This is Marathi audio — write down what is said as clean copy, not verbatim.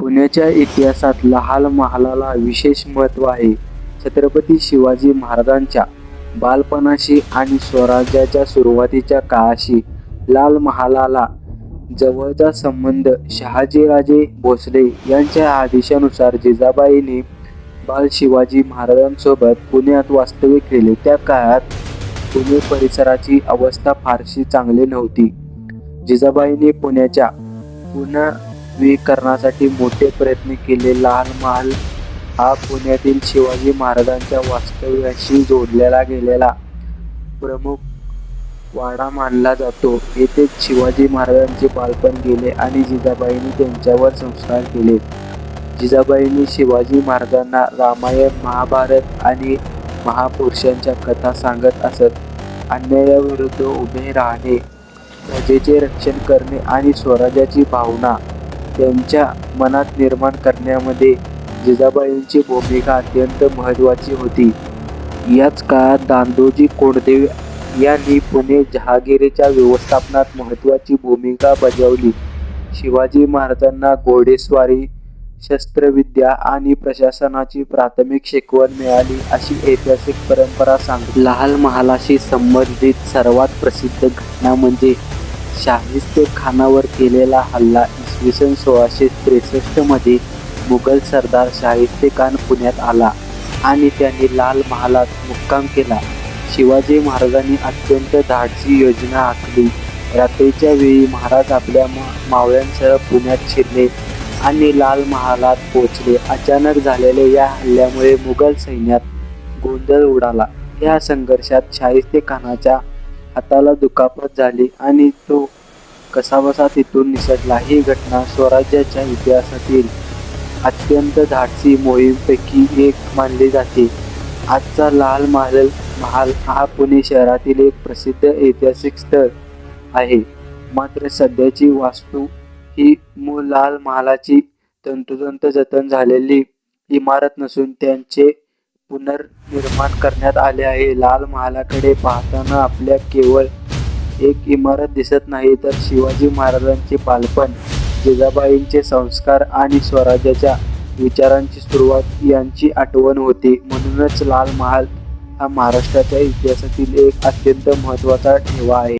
पुण्याच्या इतिहासात लाल महालाला विशेष महत्त्व आहे. छत्रपती शिवाजी महाराजांच्या बालपणाशी आणि स्वराज्याच्या सुरुवातीच्या काळाशी लाल महालाला जवळचा संबंध. शहाजीराजे भोसले यांच्या आदेशानुसार जिजाबाईंनी बाल शिवाजी महाराजांसोबत पुण्यात वास्तव्य केले. त्या काळात पुणे परिसराची अवस्था फारशी चांगली नव्हती. जिजाबाईंनी पुण्याच्या पुनर्विकरणासाठी मोठे प्रयत्न केले. लाल महाल हा पुण्यातील शिवाजी महाराजांच्या वास्तव्याशी जोडला गेलेला प्रमुख वाडा मानला जातो. येथेच शिवाजी महाराजांचे बालपण गेले आणि जिजाबाईंनी त्यांच्यावर संस्कार केले. जिजाबाईंनी शिवाजी महाराजांना रामायण, महाभारत आणि महापुरुषांच्या कथा सांगत असत. अन्यायाविरुद्ध उभे राहणे, प्रजेचे रक्षण करणे आणि स्वराज्याची भावना त्यांच्या मनात निर्माण करण्यामध्ये जिजाबाईंची भूमिका अत्यंत महत्त्वाची होती. याच काळात दादोजी कोंडदेव यांनी पुणे जहागीरीच्या व्यवस्थापनात महत्त्वाची भूमिका बजावली. शिवाजी महाराजांना घोडेस्वारी, शस्त्रविद्या आणि प्रशासनाची प्राथमिक शिकवण मिळाली अशी ऐतिहासिक परंपरा सांगते. लाल महालाशी संबंधित सर्वात प्रसिद्ध घटना म्हणजे शाहिस्तेखानावर केलेला हल्ला. इसवी सन 1663 मध्ये मुघल सरदार शाहिस्तेखान पुण्यात आला आणि त्यांनी लाल महालात मुक्काम केला. शिवाजी महाराजांनी अत्यंत धाडसी योजना आखली. रात्रीच्या वेळी महाराज आपल्या मावळ्यांसह पुण्यात शिरले आणि लाल महालात पोहोचले. अचानक झालेल्या या हल्ल्यामुळे मुघल सैन्यात गोंधळ उडाला. या संघर्षात शाहिस्तेखानाच्या हाताला दुखापत झाली आणि तो कसाबसा तिथून निसटला. ही घटना स्वराज्याच्या इतिहासातील अत्यंत धाडसी मोहीमपैकी एक मानली जाते. आजचा लाल महाल हा पुणे शहरातील एक प्रसिद्ध ऐतिहासिक स्थळ आहे. मात्र सध्याची वास्तू ही मूळ लाल महालाची तंतोतंत जतन झालेली इमारत नसून त्याचे पुनर्निर्माण करण्यात आले आहे. लाल महालाकडे पाहताना आपल्या केवळ एक इमारत दिसत नाही, तर शिवाजी महाराजांचे बालपण, जिजाबाईंचे संस्कार आणि स्वराज्याच्या विचारांची सुरुवात यांची आठवण होते. म्हणूनच लाल महाल हा महाराष्ट्राच्या इतिहासातील एक अत्यंत महत्त्वाचा ठेवा आहे.